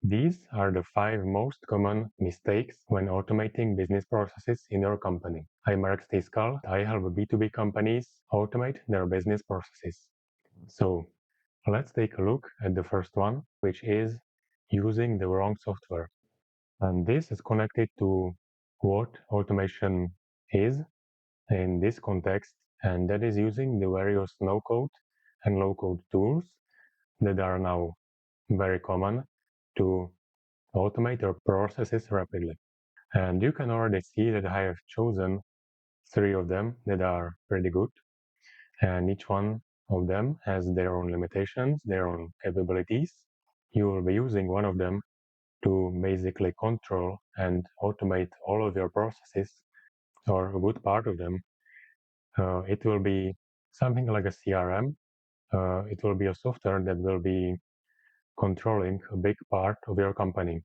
These are the 5 most common mistakes when automating business processes in your company. I'm Marek Stiskal. I help B2B companies automate their business processes. So let's take a look at the first one, which is using the wrong software. And this is connected to what automation is in this context, and that is using the various no-code and low-code tools that are now very common to automate your processes rapidly. And you can already see that I have chosen 3 of them that are pretty good, and each one of them has their own limitations, their own capabilities. You will be using one of them to basically control and automate all of your processes, or a good part of them. It will be something like a CRM. It will be a software that will be controlling a big part of your company.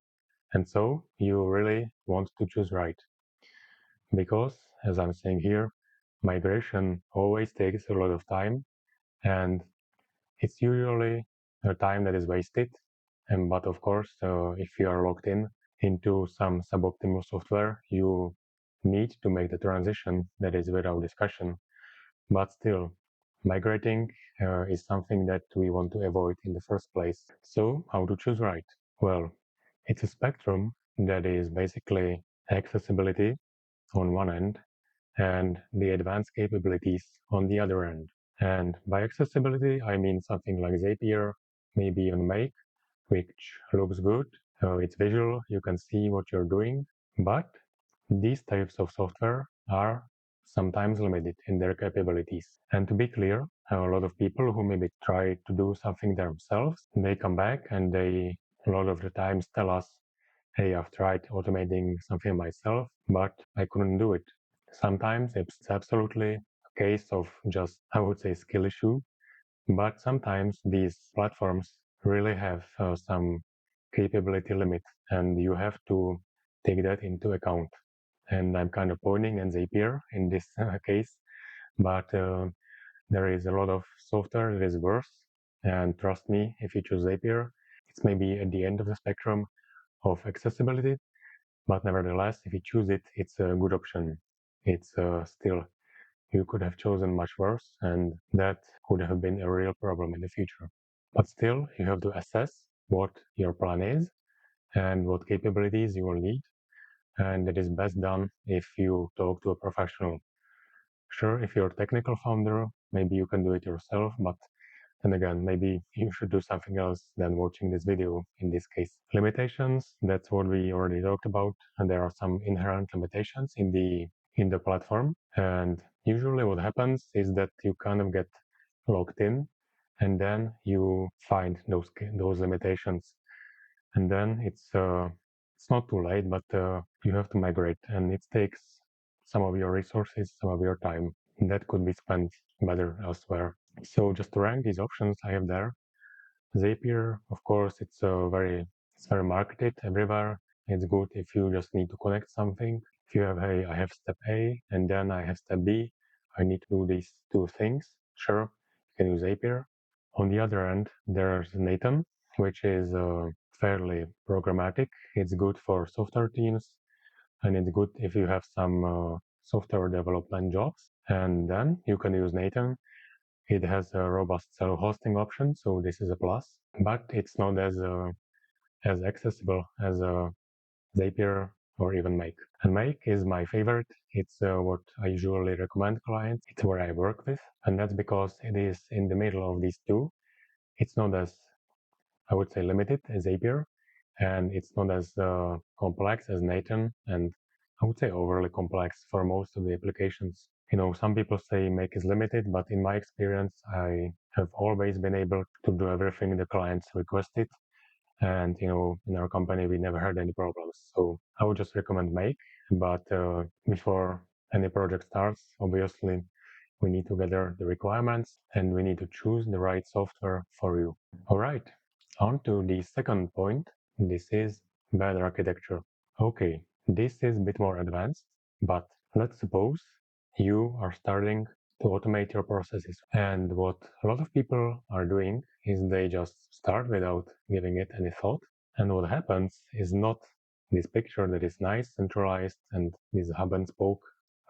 And so you really want to choose right. Because, as I'm saying here, migration always takes a lot of time, and it's usually a time that is wasted. But of course, if you are locked in into some suboptimal software, you need to make the transition. That is without discussion. But still, migrating is something that we want to avoid in the first place. So, how to choose right? Well, it's a spectrum that is basically accessibility on one end and the advanced capabilities on the other end. And by accessibility, I mean something like Zapier, maybe on Make, which looks good. It's visual, you can see what you're doing. But these types of software are sometimes limited in their capabilities. And to be clear, a lot of people who maybe try to do something themselves, they come back and they a lot of the times tell us, hey, I've tried automating something myself, but I couldn't do it. Sometimes it's absolutely a case of just, I would say, skill issue, but sometimes these platforms really have some capability limit, and you have to take that into account. And I'm kind of pointing at Zapier in this case, but there is a lot of software that is worse. And trust me, if you choose Zapier, it's maybe at the end of the spectrum of accessibility, but nevertheless, if you choose it, it's a good option. It's still, you could have chosen much worse, and that could have been a real problem in the future. But still, you have to assess what your plan is and what capabilities you will need, and it is best done if you talk to a professional. Sure, if you're a technical founder, maybe you can do it yourself, but then again, maybe you should do something else than watching this video in this case. Limitations, that's what we already talked about, and there are some inherent limitations in the platform. And usually what happens is that you kind of get logged in and then you find those limitations. And then it's not too late, but you have to migrate, and it takes some of your resources, some of your time that could be spent better elsewhere. So just to rank these options I have there, Zapier, of course, it's very marketed everywhere. It's good if you just need to connect something. If you have, hey, I have step A and then I have step B, I need to do these 2 things. Sure, you can use Zapier. On the other end, there's Nathan, which is fairly programmatic. It's good for software teams, and it's good if you have some software development jobs. And then you can use Nathan. It has a robust self-hosting option, so this is a plus, but it's not as accessible as Zapier or even Make. And Make is my favorite. It's what I usually recommend clients. It's where I work with, and that's because it is in the middle of these two. It's not as, I would say, limited as Zapier, and it's not as complex as Nathan, and I would say overly complex for most of the applications. You know, some people say Make is limited, but in my experience, I have always been able to do everything the clients requested. And, you know, in our company, we never had any problems. So I would just recommend Make. But before any project starts, obviously, we need to gather the requirements and we need to choose the right software for you. All right, on to the second point. This is bad architecture. Okay, this is a bit more advanced, but let's suppose you are starting to automate your processes. And what a lot of people are doing is they just start without giving it any thought. And what happens is not this picture that is nice, centralized, and this hub and spoke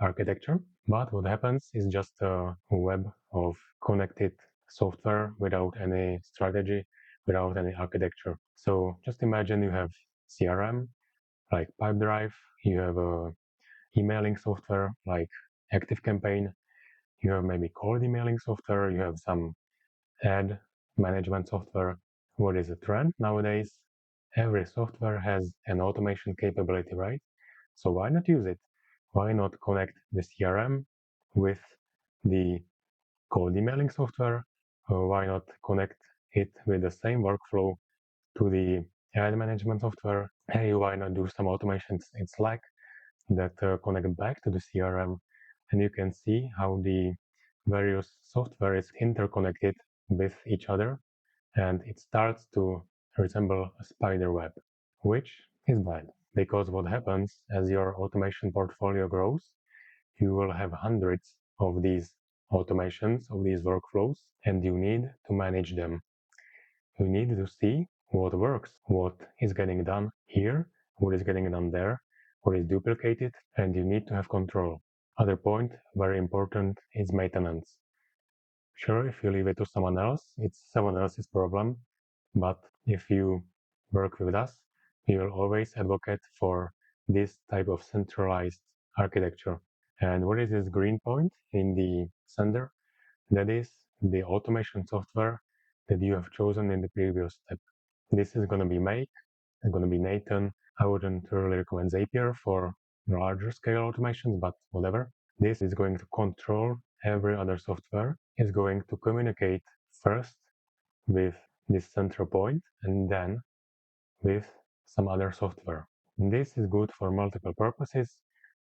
architecture, but what happens is just a web of connected software without any strategy, without any architecture. So just imagine you have CRM like Pipedrive, you have a emailing software like ActiveCampaign, you have maybe cold emailing software, you have some ad management software. What is a trend nowadays? Every software has an automation capability, right? So why not use it? Why not connect the CRM with the cold emailing software? Why not connect it with the same workflow to the ad management software? Hey, why not do some automations in Slack that connect back to the CRM? And you can see how the various software is interconnected with each other, and it starts to resemble a spider web, which is bad, because what happens as your automation portfolio grows, you will have hundreds of these automations, of these workflows, and you need to manage them. You need to see what works, what is getting done here, what is getting done there, what is duplicated, and you need to have control. Other point, very important, is maintenance. Sure, if you leave it to someone else, it's someone else's problem. But if you work with us, we will always advocate for this type of centralized architecture. And what is this green point in the center? That is the automation software that you have chosen in the previous step. This is going to be Make, it's going to be Nathan. I wouldn't really recommend Zapier for larger scale automations, but whatever. This is going to control every other software, is going to communicate first with this central point and then with some other software. And this is good for multiple purposes.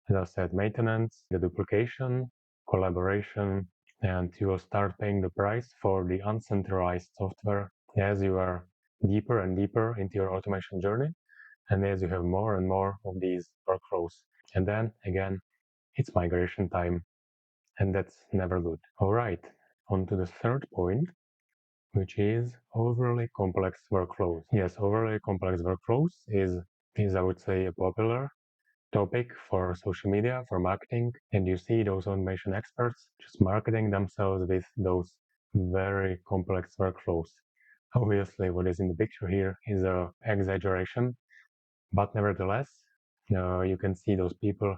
As I said, maintenance, the duplication, collaboration, and you will start paying the price for the uncentralized software as you are deeper and deeper into your automation journey and as you have more and more of these workflows. And then again, it's migration time, and that's never good. All right, on to the third point, which is overly complex workflows. Yes, overly complex workflows is I would say a popular topic for social media, for marketing, and you see those automation experts just marketing themselves with those very complex workflows. Obviously, what is in the picture here is a exaggeration, but nevertheless, you can see those people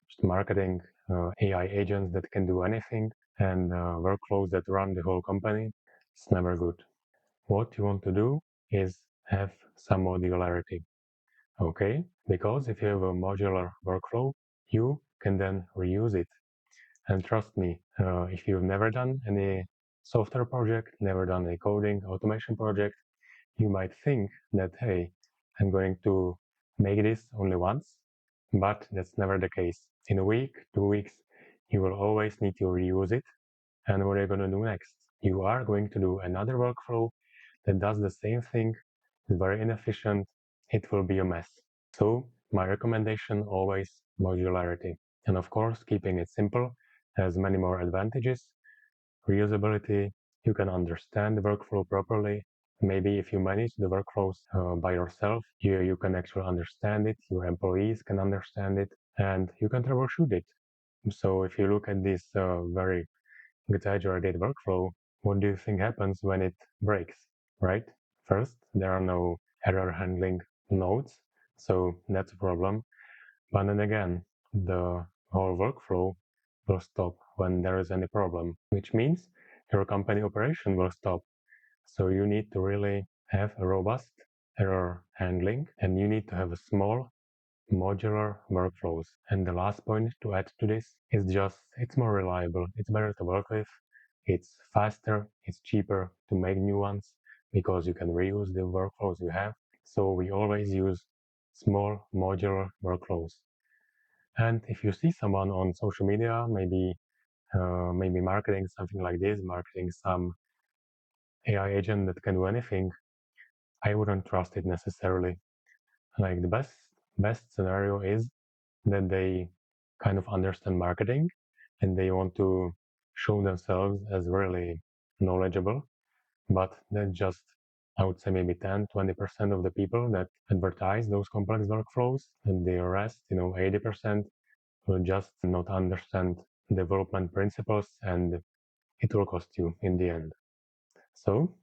just marketing AI agents that can do anything and workflows that run the whole company. It's never good. What you want to do is have some modularity. Okay, because if you have a modular workflow, you can then reuse it. And trust me, if you've never done any software project, never done a coding automation project, you might think that, hey, I'm going to make this only once, but that's never the case. In a week, 2 weeks, you will always need to reuse it. And what are you going to do next? You are going to do another workflow that does the same thing, is very inefficient. It will be a mess. So my recommendation always modularity. And of course, keeping it simple has many more advantages. Reusability, you can understand the workflow properly. Maybe if you manage the workflows by yourself, you can actually understand it, your employees can understand it, and you can troubleshoot it. So if you look at this very exaggerated workflow, what do you think happens when it breaks, right? First, there are no error handling nodes, so that's a problem. But then again, the whole workflow will stop when there is any problem, which means your company operation will stop. So you need to really have a robust error handling and you need to have a small modular workflows. And the last point to add to this is just it's more reliable, it's better to work with, it's faster, it's cheaper to make new ones because you can reuse the workflows you have. So we always use small modular workflows. And if you see someone on social media, maybe marketing something like this, marketing some AI agent that can do anything, I wouldn't trust it necessarily. Like the best scenario is that they kind of understand marketing and they want to show themselves as really knowledgeable, but that's just I would say maybe 10-20% of the people that advertise those complex workflows, and the rest, 80%, will just not understand development principles, and it will cost you in the end. So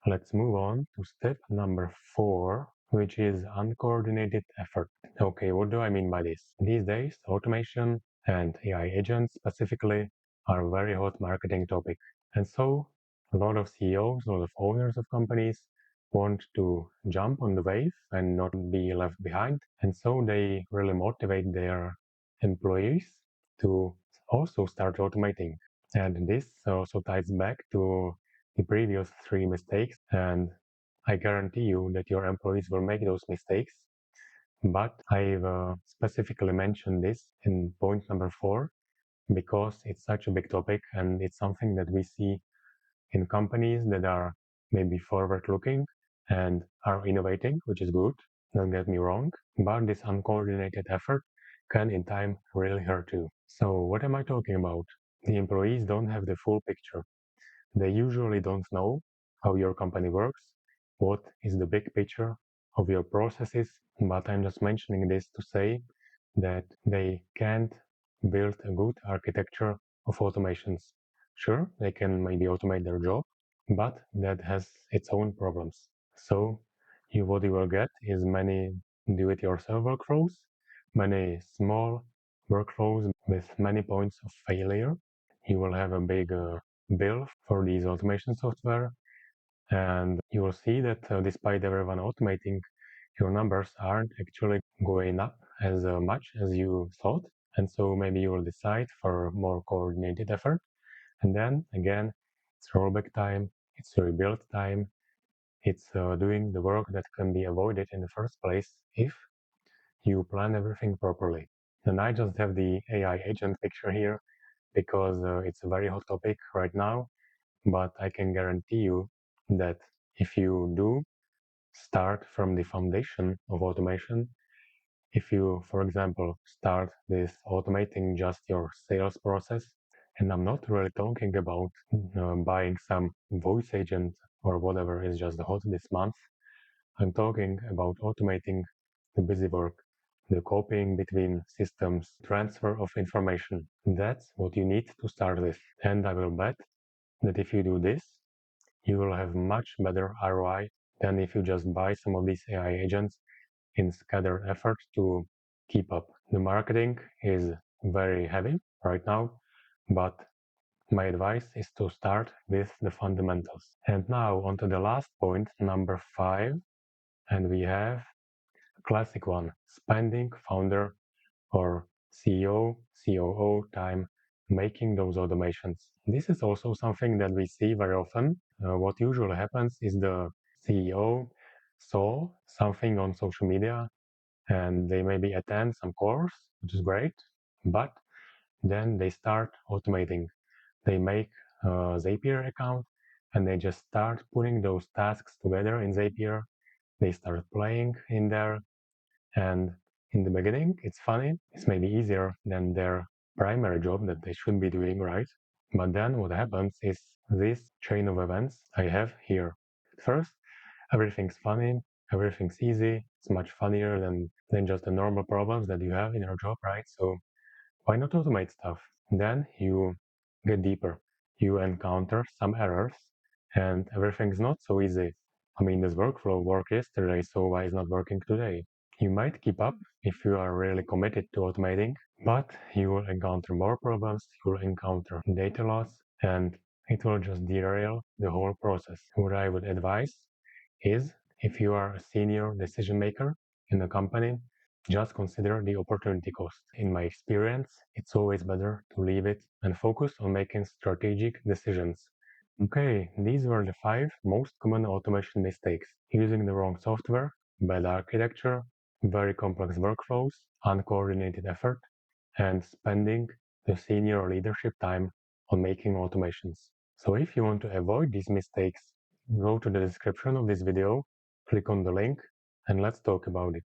let's move on to step number 4, which is uncoordinated effort. Okay, what do I mean by this? These days, automation and AI agents specifically are a very hot marketing topic. And so a lot of CEOs, a lot of owners of companies want to jump on the wave and not be left behind. And so they really motivate their employees to also start automating. And this also ties back to the previous 3 mistakes, and I guarantee you that your employees will make those mistakes. But I've specifically mentioned this in point number 4 because it's such a big topic and it's something that we see in companies that are maybe forward looking and are innovating, which is good, don't get me wrong, but this uncoordinated effort can in time really hurt you. So what am I talking about? The employees don't have the full picture. They usually don't know how your company works, what is the big picture of your processes, but I'm just mentioning this to say that they can't build a good architecture of automations. Sure, they can maybe automate their job, but that has its own problems. So what you will get is many do-it-yourself workflows, many small workflows with many points of failure. You will have a big bill for these automation software, and you will see that despite everyone automating, your numbers aren't actually going up as much as you thought. And so maybe you will decide for more coordinated effort. And then again, it's rollback time, it's rebuild time, it's doing the work that can be avoided in the first place if you plan everything properly. And I just have the AI agent picture here because it's a very hot topic right now. But I can guarantee you that if you do start from the foundation of automation, if you, for example, start with automating just your sales process, and I'm not really talking about buying some voice agent or whatever is just hot this month. I'm talking about automating the busy work, the copying between systems, transfer of information. That's what you need to start with. And I will bet that if you do this, you will have much better ROI than if you just buy some of these AI agents in scattered effort to keep up. The marketing is very heavy right now, but my advice is to start with the fundamentals. And now on to the last point, number 5, and we have a classic one, spending founder or CEO, COO time making those automations. This is also something that we see very often. What usually happens is the CEO saw something on social media and they maybe attend some course, which is great, but then they start automating. They make a Zapier account and they just start putting those tasks together in Zapier. They start playing in there, and in the beginning, it's funny. It's maybe easier than their primary job that they should be doing, right? But then what happens is this chain of events I have here. First, everything's funny, everything's easy. It's much funnier than just the normal problems that you have in your job, right? So why not automate stuff? Then you get deeper. You encounter some errors, and everything's not so easy. I mean, this workflow worked yesterday, so why is it not working today? You might keep up if you are really committed to automating, but you will encounter more problems, you will encounter data loss, and it will just derail the whole process. What I would advise is if you are a senior decision maker in a company, just consider the opportunity cost. In my experience, it's always better to leave it and focus on making strategic decisions. Okay, these were the 5 most common automation mistakes: using the wrong software, bad architecture, very complex workflows, uncoordinated effort, and spending the senior leadership time on making automations. So if you want to avoid these mistakes, go to the description of this video, click on the link, and let's talk about it.